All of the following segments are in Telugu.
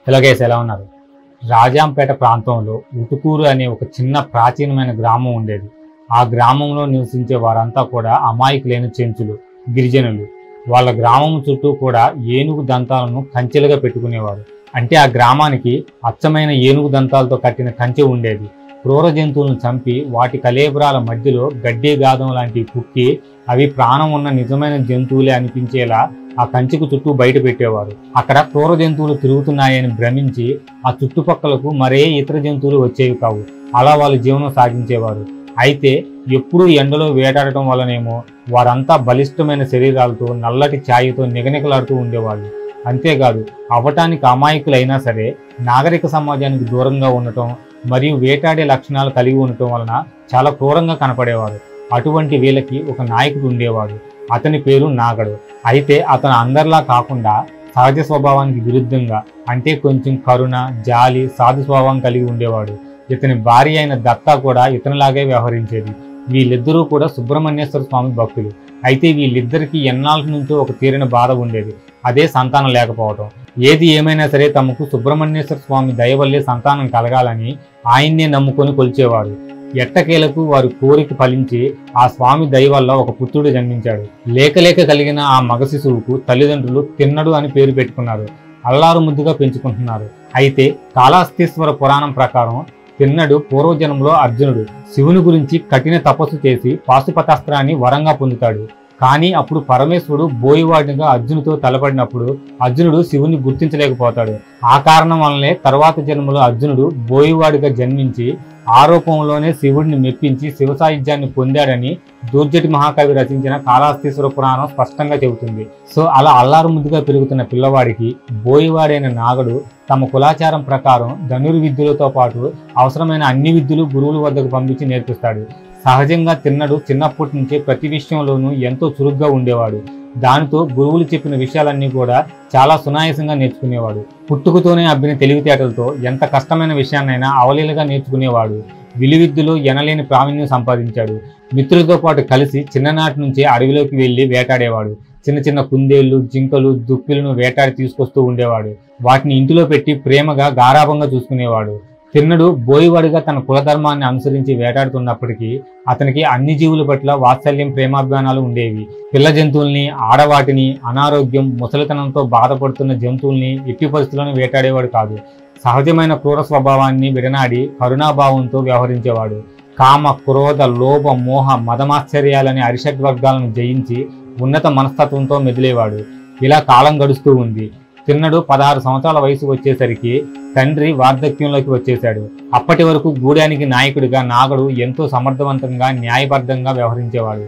హలో గైస్, ఎలా ఉన్నారు? రాజాంపేట ప్రాంతంలో ఉటుకూరు అనే ఒక చిన్న ప్రాచీనమైన గ్రామం ఉండేది. ఆ గ్రామంలో నివసించే వారంతా కూడా అమాయకులైన చెంచులు, గిరిజనులు. వాళ్ళ గ్రామం చుట్టూ కూడా ఏనుగు దంతాలను కంచెలుగా పెట్టుకునేవారు. అంటే ఆ గ్రామానికి అచ్చమైన ఏనుగు దంతాలతో కట్టిన కంచె ఉండేది. క్రూర జంతువులను చంపి వాటి కలేబరాల మధ్యలో గడ్డి గాదం లాంటివి పుక్కి అవి ప్రాణం ఉన్న నిజమైన జంతువులే అనిపించేలా ఆ కంచెకు చుట్టూ బయట పెట్టేవారు. అక్కడ క్రూర జంతువులు తిరుగుతున్నాయని భ్రమించి ఆ చుట్టుపక్కలకు మరే ఇతర జంతువులు వచ్చేవి కావు. అలా వాళ్ళు జీవనం సాగించేవారు. అయితే ఎప్పుడూ ఎండలో వేటాడటం వల్లనేమో వారంతా బలిష్టమైన శరీరాలతో నల్లటి ఛాయతో నిగనిగలాడుతూ ఉండేవాళ్ళు. అంతేకాదు, అవ్వటానికి అమాయకులైనా సరే నాగరిక సమాజానికి దూరంగా ఉండటం మరియు వేటాడే లక్షణాలు కలిగి ఉండటం వలన చాలా క్రూరంగా కనపడేవారు. అటువంటి వీళ్ళకి ఒక నాయకుడు ఉండేవాడు. అతని పేరు నాగడు. అయితే అతను అందరిలా కాకుండా సహజ స్వభావానికి విరుద్ధంగా, అంటే కొంచెం కరుణ, జాలి, సాధు స్వభావం కలిగి ఉండేవాడు. ఇతని భార్య అయిన దత్త కూడా ఇతనిలాగే వ్యవహరించేది. వీళ్ళిద్దరూ కూడా సుబ్రహ్మణ్యేశ్వర స్వామి భక్తులు. అయితే వీళ్ళిద్దరికీ ఎన్నాళ్ళ నుంచో ఒక తీరిన బాధ ఉండేది. అదే సంతానం లేకపోవటం. ఏది ఏమైనా సరే తమకు సుబ్రహ్మణ్యేశ్వర స్వామి దయ వల్లే సంతానం కలగాలని ఆయన్నే నమ్ముకొని కొలిచేవారు. ఎట్టకేలకు వారి కోరిక ఫలించి ఆ స్వామి దయ వల్ల ఒక పుత్రుడు జన్మించాడు. లేక కలిగిన ఆ మగ శిశువుకు తల్లిదండ్రులు తిన్నడు అని పేరు పెట్టుకున్నారు. అల్లారు ముద్దుగా పెంచుకుంటున్నారు. అయితే కాళహస్తీశ్వర పురాణం ప్రకారం తిన్నడు పూర్వజన్మలో అర్జునుడు శివుని గురించి కఠిన తపస్సు చేసి పాశుపతాస్త్రాన్ని వరంగా పొందుతాడు. కానీ అప్పుడు పరమేశ్వరుడు బోయివాడిగా అర్జునుడితో తలపడినప్పుడు అర్జునుడు శివుని గుర్తించలేకపోతాడు. ఆ కారణం వల్లనే తర్వాత జన్మలో అర్జునుడు బోయివాడిగా జన్మించి ఆరోపంలోనే శివుడిని మెప్పించి శివ సాయుధ్యాన్ని పొందాడని దూర్జటి మహాకవి రచించిన కాళహస్తీశ్వర పురాణం స్పష్టంగా చెబుతుంది. సో అలా అల్లారు ముద్దుగా పెరుగుతున్న పిల్లవాడికి బోయివాడైన నాగడు తమ కులాచారం ప్రకారం ధనుర్విద్యలతో పాటు అవసరమైన అన్ని విద్యలు గురువుల వద్దకు పంపించి నేర్పిస్తాడు. సహజంగా తిన్నడు చిన్నప్పటి నుంచే ప్రతి విషయంలోనూ ఎంతో చురుగ్గా ఉండేవాడు. దానితో గురువులు చెప్పిన విషయాలన్నీ కూడా చాలా సునాయాసంగా నేర్చుకునేవాడు. పుట్టుకతోనే అబ్బిన తెలివితేటలతో ఎంత కష్టమైన విషయాన్నైనా అవలీలగా నేర్చుకునేవాడు. విలువిద్యలో ఎనలేని ప్రావీణ్యం సంపాదించాడు. మిత్రులతో పాటు కలిసి చిన్ననాటి నుంచే అడవిలోకి వెళ్లి వేటాడేవాడు. చిన్న చిన్న కుందేళ్లు, జింకలు, దుప్పిలను వేటాడి తీసుకొస్తూ ఉండేవాడు. వాటిని ఇంటిలో పెట్టి ప్రేమగా గారాభంగా చూసుకునేవాడు. తిన్నడు బోయివాడిగా తన కులధర్మాన్ని అనుసరించి వేటాడుతున్నప్పటికీ అతనికి అన్ని జీవుల పట్ల వాత్సల్యం, ప్రేమాభిమానాలు ఉండేవి. పిల్ల జంతువుల్ని, ఆడవాటిని, అనారోగ్యం, ముసలితనంతో బాధపడుతున్న జంతువుల్ని ఎట్టి పరిస్థితుల్లోనూ వేటాడేవాడు కాదు. సహజమైన క్రూర స్వభావాన్ని విడనాడి కరుణాభావంతో వ్యవహరించేవాడు. కామ, క్రోధ, లోభ, మోహ, మదమాశ్చర్యాలని అరిషడ్వర్గాలను జయించి ఉన్నత మనస్తత్వంతో మెదిలేవాడు. ఇలా కాలం గడుస్తూ ఉంది. తిన్నడు 16 సంవత్సరాల వయసు వచ్చేసరికి తండ్రి వార్ధక్యంలోకి వచ్చేశాడు. అప్పటి వరకు గూడానికి నాయకుడిగా నాగడు ఎంతో సమర్థవంతంగా, న్యాయబద్ధంగా వ్యవహరించేవాడు.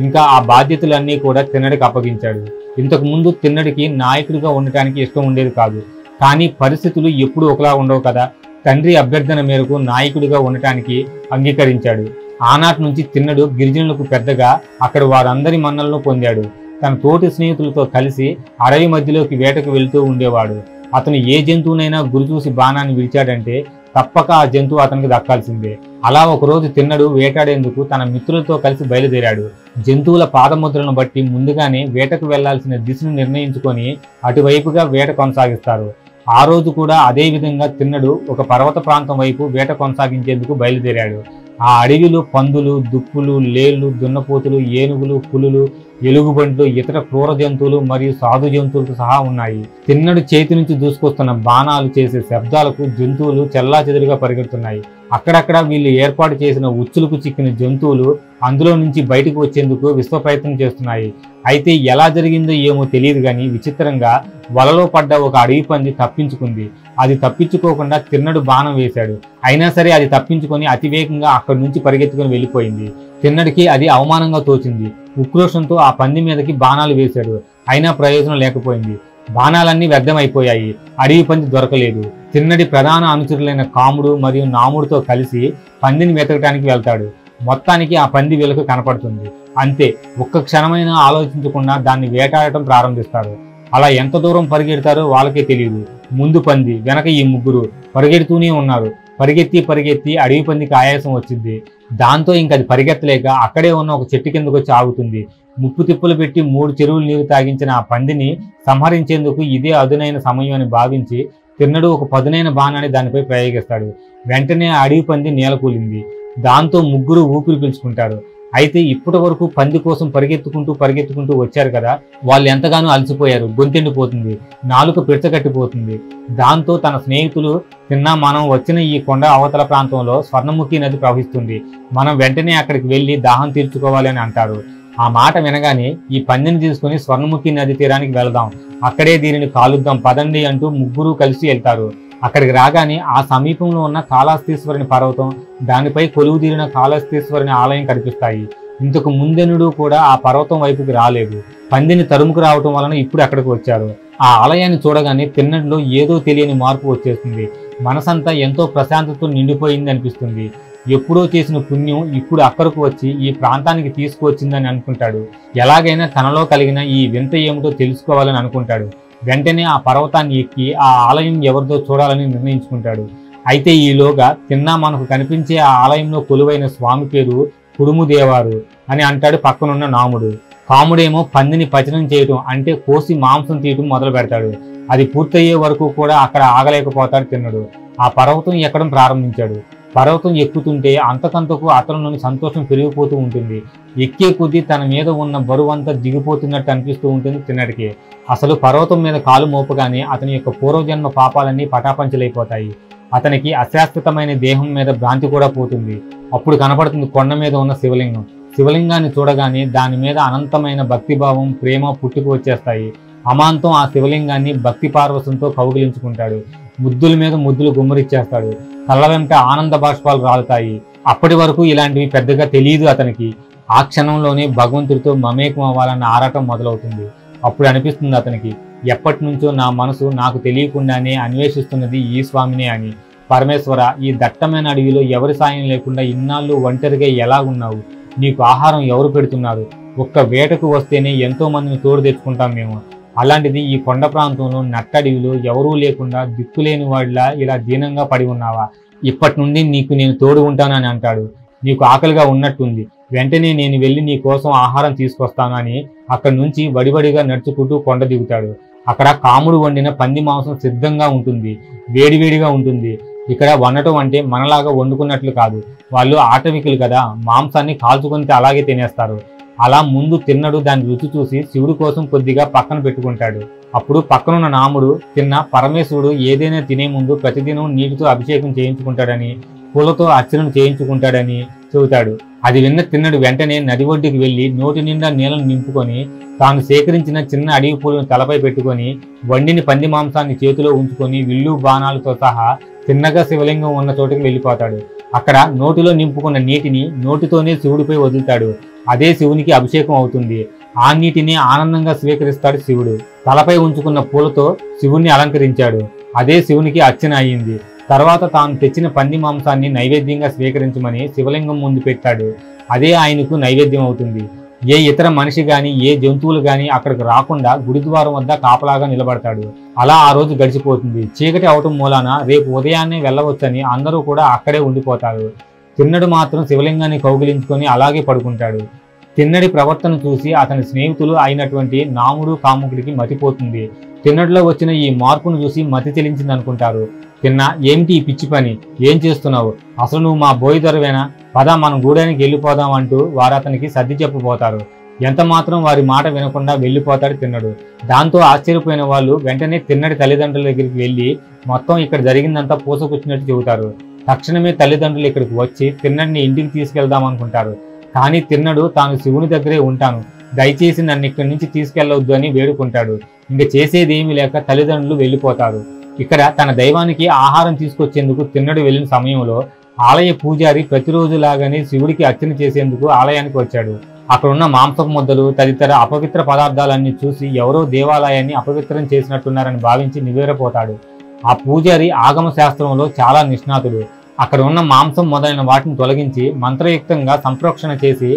ఇంకా ఆ బాధ్యతలన్నీ కూడా తిన్నడికి అప్పగించాడు. ఇంతకు ముందు తిన్నడికి నాయకుడిగా ఉండటానికి ఇష్టం ఉండేది కాదు. కానీ పరిస్థితులు ఎప్పుడూ ఒకలా ఉండవు కదా. తండ్రి అభ్యర్థన మేరకు నాయకుడిగా ఉండటానికి అంగీకరించాడు. ఆనాటి నుంచి తిన్నడు గిరిజనులకు పెద్దగా అక్కడ వారందరి మన్నలను పొందాడు. తన తోటి స్నేహితులతో కలిసి అడవి మధ్యలోకి వేటకు వెళ్తూ ఉండేవాడు. అతను ఏ జంతువునైనా గురి చూసి బాణాన్ని విడిచాడంటే తప్పక ఆ జంతువు అతనికి దక్కాల్సిందే. అలా ఒకరోజు తిన్నడు వేటాడేందుకు తన మిత్రులతో కలిసి బయలుదేరాడు. జంతువుల పాదముద్రలను బట్టి ముందుగానే వేటకు వెళ్లాల్సిన దిశను నిర్ణయించుకొని అటువైపుగా వేట కొనసాగిస్తారు. ఆ రోజు కూడా అదే విధంగా తిన్నడు ఒక పర్వత ప్రాంతం వైపు వేట కొనసాగించేందుకు బయలుదేరాడు. ఆ అడవిలో పందులు, దుప్పులు, లేళ్లు, దున్నపోతులు, ఏనుగులు, పులులు, ఎలుగుబంట్లు, ఇతర క్రూర జంతువులు మరియు సాధు జంతువులతో సహా ఉన్నాయి. తిన్నడు చేతి నుంచి దూసుకొస్తున్న బాణాలు చేసే శబ్దాలకు జంతువులు చెల్లాచెదురుగా పరిగెడుతున్నాయి. అక్కడక్కడ వీళ్ళు ఏర్పాటు చేసిన ఉచ్చులకు చిక్కిన జంతువులు అందులో నుంచి బయటకు వచ్చేందుకు విశ్వ ప్రయత్నం చేస్తున్నాయి. అయితే ఎలా జరిగిందో ఏమో తెలియదు కానీ విచిత్రంగా వలలో పడ్డ ఒక అడవి పంది తప్పించుకుంది. అది తప్పించుకోకుండా తిన్నడు బాణం వేశాడు. అయినా సరే అది తప్పించుకొని అతివేగంగా అక్కడి నుంచి పరిగెత్తుకుని వెళ్ళిపోయింది. తిన్నడికి అది అవమానంగా తోచింది. ఉక్రోషంతో ఆ పంది మీదకి బాణాలు వేశాడు. అయినా ప్రయోజనం లేకపోయింది. బాణాలన్నీ వ్యర్థమైపోయాయి. అడవి పంది దొరకలేదు. తిన్నడి ప్రధాన అనుచరులైన కాముడు మరియు నాముడితో కలిసి పందిని వెతకడానికి వెళ్తాడు. మొత్తానికి ఆ పంది వీళ్ళకు కనపడుతుంది. అంతే, ఒక్క క్షణమైనా ఆలోచించకుండా దాన్ని వేటాడటం ప్రారంభిస్తారు. అలా ఎంత దూరం పరిగెడతారో వాళ్ళకే తెలియదు. ముందు పంది, వెనక ఈ ముగ్గురు పరిగెడుతూనే ఉన్నారు. పరిగెత్తి అడవి పందికి ఆయాసం వచ్చింది. దాంతో ఇంక అది పరిగెత్తలేక అక్కడే ఉన్న ఒక చెట్టు కిందకు వచ్చి ఆగుతుంది. ముప్పు తిప్పులు పెట్టి 3 చెరువులు నీరు తాగించిన ఆ పందిని సంహరించేందుకు ఇదే అదునైన సమయం అని భావించి తిన్నడు ఒక పదునైన బాణాన్ని దానిపై ప్రయోగిస్తాడు. వెంటనే ఆ అడవి పంది నేలకూలింది. దాంతో ముగ్గురు ఊపిరి పీల్చుకుంటారు. అయితే ఇప్పటి వరకు పంది కోసం పరిగెత్తుకుంటూ వచ్చారు కదా, వాళ్ళు ఎంతగానో అలసిపోయారు. గొంతెండిపోతుంది, నాలుక పిడచగట్టిపోతుంది. దాంతో తన స్నేహితులు, తిన్నా మనం వచ్చిన ఈ కొండ అవతల ప్రాంతంలో స్వర్ణముఖి నది ప్రవహిస్తుంది, మనం వెంటనే అక్కడికి వెళ్ళి దాహం తీర్చుకోవాలి అని అంటారు. ఆ మాట వినగానే ఈ పందిని తీసుకుని స్వర్ణముఖి నది తీరానికి వెళదాం, అక్కడే దీనిని కాలుద్దాం పదండి అంటూ ముగ్గురు కలిసి వెళ్తారు. అక్కడికి రాగానే ఆ సమీపంలో ఉన్న కాళహస్తీశ్వరుని పర్వతం, దానిపై కొలువుదీరిన కాళహస్తీశ్వరుని ఆలయం కనిపిస్తాయి. ఇంతకు ముందెనుడు కూడా ఆ పర్వతం వైపుకి రాలేదు. పందిని తరుముకు రావటం వలన ఇప్పుడు అక్కడికి వచ్చారు. ఆ ఆలయాన్ని చూడగానే తిన్నడిలో ఏదో తెలియని మార్పు వచ్చేస్తుంది. మనసంతా ఎంతో ప్రశాంతతతో నిండిపోయింది అనిపిస్తుంది. ఎప్పుడో చేసిన పుణ్యం ఇప్పుడు అక్కడికి వచ్చి ఈ ప్రాంతానికి తీసుకువచ్చిందని అనుకుంటాడు. ఎలాగైనా తనలో కలిగిన ఈ వింత ఏమిటో తెలుసుకోవాలని అనుకుంటాడు. వెంటనే ఆ పర్వతాన్ని ఎక్కి ఆ ఆలయం ఎవరిదో చూడాలని నిర్ణయించుకుంటాడు. అయితే ఈలోగా తిన్నా మనకు కనిపించే ఆ ఆలయంలో కొలువైన స్వామి పేరు కుడుముదేవారు అని అంటాడు పక్కనున్న నాముడు. కాముడేమో పందిని పచనం చేయటం అంటే కోసి మాంసం తీయటం మొదలు పెడతాడు. అది పూర్తయ్యే వరకు కూడా అక్కడ ఆగలేకపోతాడు తిన్నడు. ఆ పర్వతం ఎక్కడం ప్రారంభించాడు. పర్వతం ఎక్కుతుంటే అంతకంతకు అతనిలోని సంతోషం పెరిగిపోతూ ఉంటుంది. ఎక్కే కొద్దీ తన మీద ఉన్న బరువంతా దిగిపోతున్నట్టు అనిపిస్తూ ఉంటుంది తిన్నడికి. అసలు పర్వతం మీద కాలు మోపగానే అతని యొక్క పూర్వజన్మ పాపాలన్నీ పటాపంచలైపోతాయి. అతనికి అశాశ్వతమైన దేహం మీద భ్రాంతి కూడా పోతుంది. అప్పుడు కనపడుతుంది కొండ మీద ఉన్న శివలింగం. శివలింగాన్ని చూడగానే దాని మీద అనంతమైన భక్తిభావం, ప్రేమ పుట్టుకు వచ్చేస్తాయి. అమాంతం ఆ శివలింగాన్ని భక్తి పార్వశంతో కౌగిలించుకుంటాడు. ముద్దుల మీద ముద్దులు గుమ్మరిచ్చేస్తాడు. కళ్ళ వెంట ఆనంద బాష్పాలు రాలుతాయి. అప్పటి వరకు ఇలాంటివి పెద్దగా తెలియదు అతనికి. ఆ క్షణంలోనే భగవంతుడితో మమేకం అవ్వాలన్న ఆరాటం మొదలవుతుంది. అప్పుడు అనిపిస్తుంది అతనికి, ఎప్పటి నుంచో నా మనసు నాకు తెలియకుండానే అన్వేషిస్తున్నది ఈ స్వామినే అని. పరమేశ్వర, ఈ దట్టమైన అడవిలో ఎవరి సాయం లేకుండా ఇన్నాళ్ళు ఒంటరిగా ఎలా ఉన్నావు? నీకు ఆహారం ఎవరు పెడుతున్నారు? ఒక్క వేటకు వస్తేనే ఎంతో మందిని తోడు తెచ్చుకుంటాం మేము. అలాంటిది ఈ కొండ ప్రాంతంలో నట్టడివిలో ఎవరూ లేకుండా దిక్కులేని వాడిలా ఇలా దీనంగా పడి ఉన్నావా? ఇప్పటి నుండి నీకు నేను తోడు ఉంటానని అంటాడు. నీకు ఆకలిగా ఉన్నట్టుంది, వెంటనే నేను వెళ్ళి నీ కోసం ఆహారం తీసుకొస్తాను అని అక్కడి నుంచి వడివడిగా నడుచుకుంటూ కొండ దిగుతాడు. అక్కడ కాముడు వండిన పంది మాంసం సిద్ధంగా ఉంటుంది, వేడివేడిగా ఉంటుంది. ఇక్కడ వండటం అంటే మనలాగా వండుకున్నట్లు కాదు. వాళ్ళు ఆటవికులు కదా, మాంసాన్ని కాల్చుకొని అలాగే తినేస్తారు. అలా ముందు తిన్నడు దాని రుచి చూసి శివుడి కోసం కొద్దిగా పక్కన పెట్టుకుంటాడు. అప్పుడు పక్కనున్న నాముడు, తిన్న పరమేశ్వరుడు ఏదైనా తినే ముందు ప్రతిదినం నీటితో అభిషేకం చేయించుకుంటాడని, పూలతో అర్చనను చేయించుకుంటాడని చెబుతాడు. అది విన్న తిన్నడు వెంటనే నది ఒడ్డుకి వెళ్లి నోటి నిండా నీళ్లను నింపుకొని తాను సేకరించిన చిన్న అడవి పూలను తలపై పెట్టుకొని వండిని పంది మాంసాన్ని చేతిలో ఉంచుకొని విల్లు బాణాలతో సహా తిన్నగా శివలింగం ఉన్న చోటుకి వెళ్ళిపోతాడు. అక్కడ నోటిలో నింపుకున్న నీటిని నోటితోనే శివుడిపై వదులుతాడు. అదే శివునికి అభిషేకం అవుతుంది. ఆ నీటిని ఆనందంగా స్వీకరిస్తాడు శివుడు. తలపై ఉంచుకున్న పూలతో శివుణ్ణి అలంకరించాడు. అదే శివునికి అర్చన అయ్యింది. తర్వాత తాను తెచ్చిన పంది మాంసాన్ని నైవేద్యంగా స్వీకరించమని శివలింగం ముందు పెట్టాడు. అదే ఆయనకు నైవేద్యం అవుతుంది. ఏ ఇతర మనిషి గాని ఏ జంతువులు గాని అక్కడికి రాకుండా గుడిద్వారం వద్ద కాపలాగా నిలబడతాడు. అలా ఆ రోజు గడిచిపోతుంది. చీకటి అవటం మూలాన రేపు ఉదయాన్నే వెళ్ళవచ్చని అందరూ కూడా అక్కడే ఉండిపోతారు. తిన్నడు మాత్రం శివలింగాన్ని కౌగిలించుకొని అలాగే పడుకుంటాడు. తిన్నడి ప్రవర్తన చూసి అతని స్నేహితులు అయినటువంటి నాముడు, కాముకుడికి మతిపోతుంది. తిన్నడిలో వచ్చిన ఈ మార్పును చూసి మతి చెలించింది అనుకుంటారు. తిన్నా, ఏమిటి ఈ పిచ్చి పని? ఏం చేస్తున్నావు? అసలు నువ్వు మా బోయిదొరవేనా? పద మనం గూడానికి వెళ్ళిపోదాం అంటూ వారు అతనికి సర్ది చెప్పబోతారు. ఎంత మాత్రం వారి మాట వినకుండా వెళ్ళిపోతాడు తిన్నడు. దాంతో ఆశ్చర్యపోయిన వాళ్ళు వెంటనే తిన్నడి తల్లిదండ్రుల దగ్గరికి వెళ్ళి మొత్తం ఇక్కడ జరిగిందంతా పూసకొచ్చినట్టు చెబుతారు. తక్షణమే తల్లిదండ్రులు ఇక్కడికి వచ్చి తిన్నడిని ఇంటికి తీసుకెళ్దాం అనుకుంటారు. కానీ తిన్నడు తాను శివుని దగ్గరే ఉంటాను, దయచేసి నన్ను ఇక్కడి నుంచి తీసుకెళ్లవద్దు అని వేడుకుంటాడు. ఇంక చేసేదేమీ లేక తల్లిదండ్రులు వెళ్ళిపోతారు. ఇక్కడ తన దైవానికి ఆహారం తీసుకొచ్చేందుకు తిన్నడు వెళ్ళిన సమయంలో ఆలయ పూజారి ప్రతిరోజులాగానే శివుడికి అర్చన చేసేందుకు ఆలయానికి వచ్చాడు. అక్కడున్న మాంసపు ముద్దలు తదితర అపవిత్ర పదార్థాలన్నీ చూసి ఎవరో దేవాలయాన్ని అపవిత్రం చేసినట్టున్నారని భావించి నివేరపోతాడు. ఆ పూజారి ఆగమ శాస్త్రంలో చాలా నిష్ణాతుడు. అక్కడ ఉన్న మాంసం మొదలైన వాటిని తొలగించి మంత్రయుక్తంగా సంప్రోక్షణ చేసి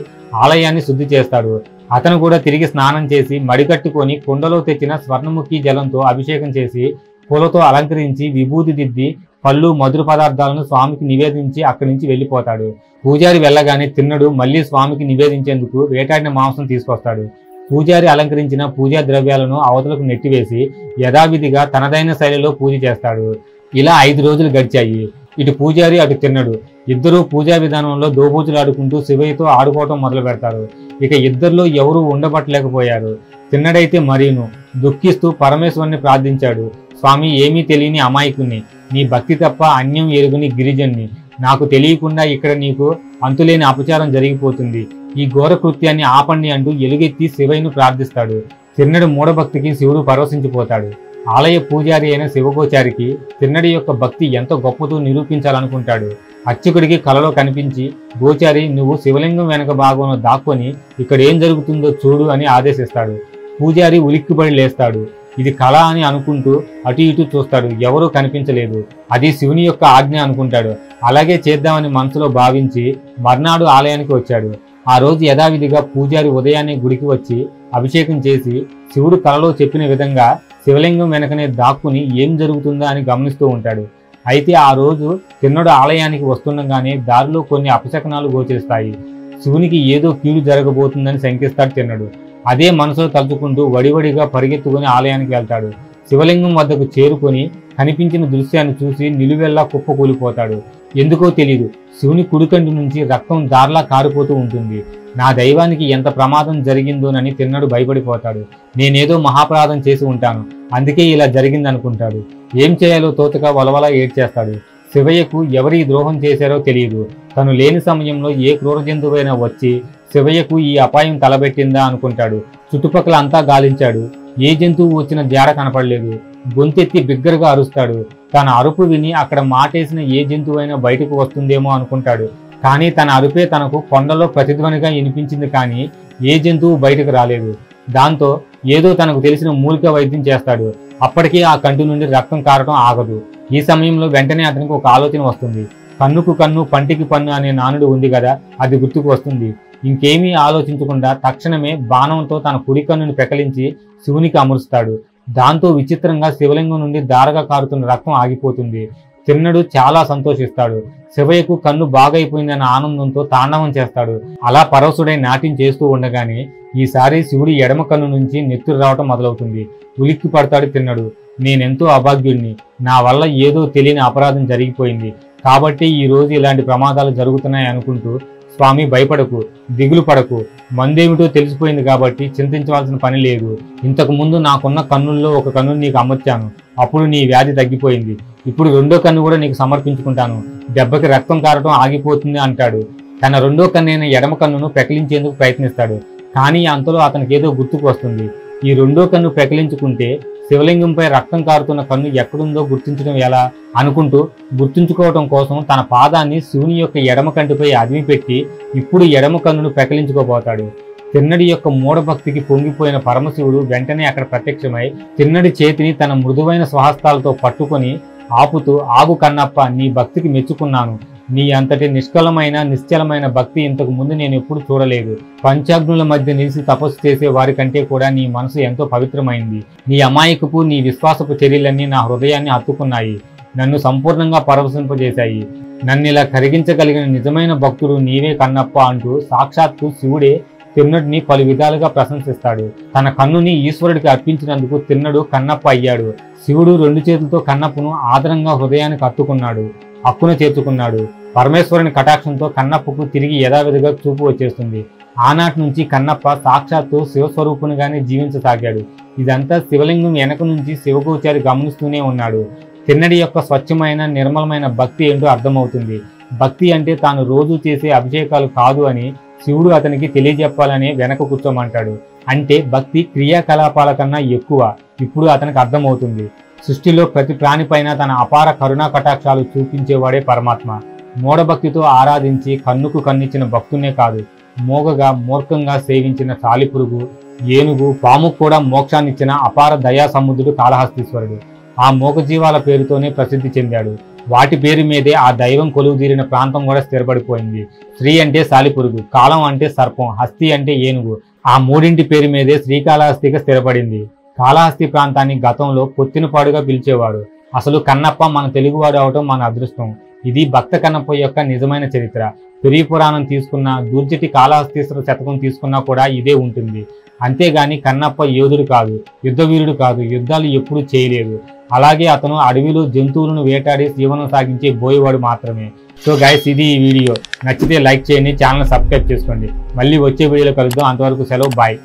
ఆలయాన్ని శుద్ధి చేస్తాడు. అతను కూడా తిరిగి స్నానం చేసి మడికట్టుకొని కుండలో తెచ్చిన స్వర్ణముఖి జలంతో అభిషేకం చేసి పూలతో అలంకరించి విభూతి దిద్ది పళ్ళు మధుర పదార్థాలను స్వామికి నివేదించి అక్కడి నుంచి వెళ్ళిపోతాడు. పూజారి వెళ్ళగానే తిన్నడు మళ్ళీ స్వామికి నివేదించేందుకు వేటాడిన మాంసం తీసుకొస్తాడు. పూజారి అలంకరించిన పూజా ద్రవ్యాలను అవతలకు నెట్టివేసి యథావిధిగా తనదైన శైలిలో పూజ చేస్తాడు. ఇలా 5 రోజులు గడిచాయి. ఇటు పూజారి అటు తిన్నడు ఇద్దరూ పూజా విధానంలో దోబూచులాడుకుంటూ శివయ్యతో ఆడుకోవటం మొదలు పెడతారు. ఇక ఇద్దరిలో ఎవరూ ఉండబట్టలేకపోయారు. తిన్నడైతే మరీను దుఃఖిస్తూ పరమేశ్వరుని ప్రార్థించాడు. స్వామి, ఏమీ తెలియని అమాయకుణ్ణి, నీ భక్తి తప్ప అన్యం ఎరుగుని గిరిజన్ని, నాకు తెలియకుండా ఇక్కడ నీకు అంతులేని అపచారం జరిగిపోతుంది. ఈ ఘోర కృత్యాన్ని ఆపండి అంటూ ఎలుగెత్తి శివయ్యను ప్రార్థిస్తాడు. తిన్నడి మూఢభక్తికి శివుడు పరవశించిపోతాడు. ఆలయ పూజారి అయిన శివగోచారికి తిన్నడి యొక్క భక్తి ఎంత గొప్పతో నిరూపించాలనుకుంటాడు. అర్చకుడికి కలలో కనిపించి, గోచారి, నువ్వు శివలింగం వెనక భాగంలో దాక్కొని ఇక్కడ ఏం జరుగుతుందో చూడు అని ఆదేశిస్తాడు. పూజారి ఉలిక్కిపడి లేస్తాడు. ఇది కళ అని అనుకుంటూ అటు ఇటు చూస్తాడు. ఎవరూ కనిపించలేదు. అది శివుని యొక్క ఆజ్ఞ అనుకుంటాడు. అలాగే చేద్దామని మనసులో భావించి మర్నాడు ఆలయానికి వచ్చాడు. ఆ రోజు యథావిధిగా పూజారి ఉదయాన్నే గుడికి వచ్చి అభిషేకం చేసి శివుడు కలలో చెప్పిన విధంగా శివలింగం వెనకనే దాక్కుని ఏం జరుగుతుందా అని గమనిస్తూ ఉంటాడు. అయితే ఆ రోజు తిన్నడు ఆలయానికి వస్తుండగానే దారిలో కొన్ని అపశకనాలు గోచరిస్తాయి. శివునికి ఏదో కీడు జరగబోతుందని శంకిస్తాడు తిన్నడు. అదే మనసులో తలుచుకుంటూ వడివడిగా పరిగెత్తుకుని ఆలయానికి వెళ్తాడు. శివలింగం వద్దకు చేరుకొని కనిపించిన దృశ్యాన్ని చూసి నిలువెల్లా కుప్పకూలిపోతాడు. ఎందుకో తెలీదు, శివుని కుడికంటి నుంచి రక్తం దార్లా కారిపోతూ ఉంటుంది. నా దైవానికి ఎంత ప్రమాదం జరిగిందోనని తిన్నడు భయపడిపోతాడు. నేనేదో మహాప్రమాదం చేసి ఉంటాను, అందుకే ఇలా జరిగిందనుకుంటాడు. ఏం చేయాలో తోచక వలవలా ఏడ్చేస్తాడు. శివయ్యకు ఎవరి ద్రోహం చేశారో తెలియదు. తను లేని సమయంలో ఏ క్రూర జంతువైనా వచ్చి శివయ్యకు ఈ అపాయం తలబెట్టిందా అనుకుంటాడు. చుట్టుపక్కల అంతా గాలించాడు. ఏ జంతువు వచ్చిన జాడ కనపడలేదు. గొంతెత్తి బిగ్గరగా అరుస్తాడు. తన అరుపు విని అక్కడ మాటేసిన ఏ జంతువైనా బయటకు వస్తుందేమో అనుకుంటాడు. కానీ తన అరుపే తనకు కొండలో ప్రతిధ్వనిగా వినిపించింది. కానీ ఏ జంతువు బయటకు రాలేదు. దాంతో ఏదో తనకు తెలిసిన మూలిక వైద్యం చేస్తాడు. అప్పటికే ఆ కంటి నుండి రక్తం కారటం ఆగదు. ఈ సమయంలో వెంటనే అతనికి ఒక ఆలోచన వస్తుంది. కన్నుకు కన్ను, పంటికి పన్ను అనే నానుడు ఉంది కదా, అది గుర్తుకు వస్తుంది. ఇంకేమీ ఆలోచించకుండా తక్షణమే బాణంతో తన కుడి కన్నుని పెకలించి శివునికి అమరుస్తాడు. దాంతో విచిత్రంగా శివలింగం నుండి దారగా కారుతున్న రక్తం ఆగిపోతుంది. తిన్నడు చాలా సంతోషిస్తాడు. శివయ్యకు కన్ను బాగైపోయిందన్న ఆనందంతో తాండవం చేస్తాడు. అలా పరవశుడై నాట్యం చేస్తూ ఉండగానే ఈసారి శివుడి ఎడమ కన్ను నుంచి నెత్తురు రావటం మొదలవుతుంది. ఉలిక్కి పడతాడు తిన్నడు. నేనెంతో అభాగ్యుడిని, నా వల్ల ఏదో తెలియని అపరాధం జరిగిపోయింది కాబట్టి ఈ రోజు ఇలాంటి ప్రమాదాలు జరుగుతున్నాయి అనుకుంటూ, స్వామి భయపడకు, దిగులు పడకు, మందేమిటో తెలిసిపోయింది కాబట్టి చింతించవలసిన పని లేదు. ఇంతకు ముందు నాకున్న కన్నుల్లో ఒక కన్ను నీకు అమర్చాను, అప్పుడు నీ వ్యాధి తగ్గిపోయింది. ఇప్పుడు రెండో కన్ను కూడా నీకు సమర్పించుకుంటాను, దెబ్బకి రక్తం కారటం ఆగిపోతుంది అంటాడు. తన రెండో కన్నైన ఎడమ కన్నును పెకిలించేందుకు ప్రయత్నిస్తాడు. కానీ అంతలో అతనికి ఏదో గుర్తుకు వస్తుంది. ఈ రెండో కన్ను పెకిలించుకుంటే శివలింగంపై రక్తం కారుతున్న కన్ను ఎక్కడుందో గుర్తించడం ఎలా అనుకుంటూ గుర్తుంచుకోవటం కోసం తన పాదాన్ని శివుని యొక్క ఎడమ కంటిపై అదిమిపెట్టి ఇప్పుడు ఎడమ కన్నును పెకిలించుకోబోతాడు. తిన్నడి యొక్క మూఢభక్తికి పొంగిపోయిన పరమశివుడు వెంటనే అక్కడ ప్రత్యక్షమై తిన్నడి చేతిని తన మృదువైన స్వహస్తాలతో పట్టుకొని ఆపుతూ, ఆగు కన్నప్ప, నీ భక్తికి మెచ్చుకున్నాను. నీ అంతటి నిష్కలమైన నిశ్చలమైన భక్తి ఇంతకు ముందు నేను ఎప్పుడు చూడలేదు. పంచాగ్నుల మధ్య నిలిచి తపస్సు చేసే వారి కంటే కూడా నీ మనసు ఎంతో పవిత్రమైంది. నీ అమాయకపు, నీ విశ్వాసపు చర్యలన్నీ నా హృదయాన్ని హత్తుకున్నాయి, నన్ను సంపూర్ణంగా పరవశింపజేశాయి. నన్నిలా కరిగించగలిగిన నిజమైన భక్తుడు నీవే కన్నప్ప అంటూ సాక్షాత్తు శివుడే తిన్నడిని పలు విధాలుగా ప్రశంసిస్తాడు. తన కన్నుని ఈశ్వరుడికి అర్పించినందుకు తిన్నడు కన్నప్ప అయ్యాడు. శివుడు 2 చేతులతో కన్నప్పను ఆదరంగా హృదయానికి హత్తుకున్నాడు, హక్కున చేర్చుకున్నాడు. పరమేశ్వరుని కటాక్షంతో కన్నప్పకు తిరిగి యథావిధిగా చూపు వచ్చేస్తుంది. ఆనాటి నుంచి కన్నప్ప సాక్షాత్తు శివస్వరూపునిగానే జీవించసాగాడు. ఇదంతా శివలింగం వెనక నుంచి శివగోచారి గమనిస్తూనే ఉన్నాడు. తిన్నడి యొక్క స్వచ్ఛమైన నిర్మలమైన భక్తి ఏంటో అర్థమవుతుంది. భక్తి అంటే తాను రోజు చేసే అభిషేకాలు కాదు అని శివుడు అతనికి తెలియజెప్పాలని వెనక కూర్చోమంటాడు. అంటే భక్తి క్రియాకలాపాల కన్నా ఎక్కువ. ఇప్పుడు అతనికి అర్థమవుతుంది. సృష్టిలో ప్రతి ప్రాణిపైన తన అపార కరుణా కటాక్షాలు చూపించేవాడే పరమాత్మ. మూఢభక్తితో ఆరాధించి కన్నుకు కన్నిచ్చిన భక్తునే కాదు, మోగగా మూర్ఖంగా సేవించిన సాలిపురుగు, ఏనుగు, పాముకు కూడా మోక్షాన్నిచ్చిన అపార దయా సముద్రుడు కాళహస్తీశ్వరుడు. ఆ మోగజీవాల పేరుతోనే ప్రసిద్ధి చెందాడు. వాటి పేరు మీదే ఆ దైవం కొలువుదీరిన ప్రాంతం కూడా స్థిరపడిపోయింది. శ్రీ అంటే సాలిపురుగు, కాళం అంటే సర్పం, హస్తి అంటే ఏనుగు. ఆ మూడింటి పేరు మీదే శ్రీకాళహస్తిగా స్థిరపడింది. కాళహస్తి ప్రాంతాన్ని గతంలో పొత్తినపాడుగా పిలిచేవాడు. అసలు కన్నప్ప మన తెలుగువాడు అవటం మన అదృష్టం. ఇది భక్త కన్నప్ప యొక్క నిజమైన చరిత్ర. పెరిగి పురాణం తీసుకున్నా, దూర్జటి కాళహస్తీశ్వర శతకం తీసుకున్నా కూడా ఇదే ఉంటుంది. అంతేగాని కన్నప్ప యోధుడు కాదు, యుద్ధవీరుడు కాదు, యుద్ధాలు ఎప్పుడూ చేయలేదు. అలాగే అతను అడవిలో జంతువులను వేటాడి జీవనం సాగించే బోయేవాడు మాత్రమే. సో గైస్, ఇది ఈ వీడియో. నచ్చితే లైక్ చేయండి, ఛానల్ సబ్స్క్రైబ్ చేసుకోండి. మళ్ళీ వచ్చే వీడియోలో కలుద్దాం. అంతవరకు సెలవు, బాయ్.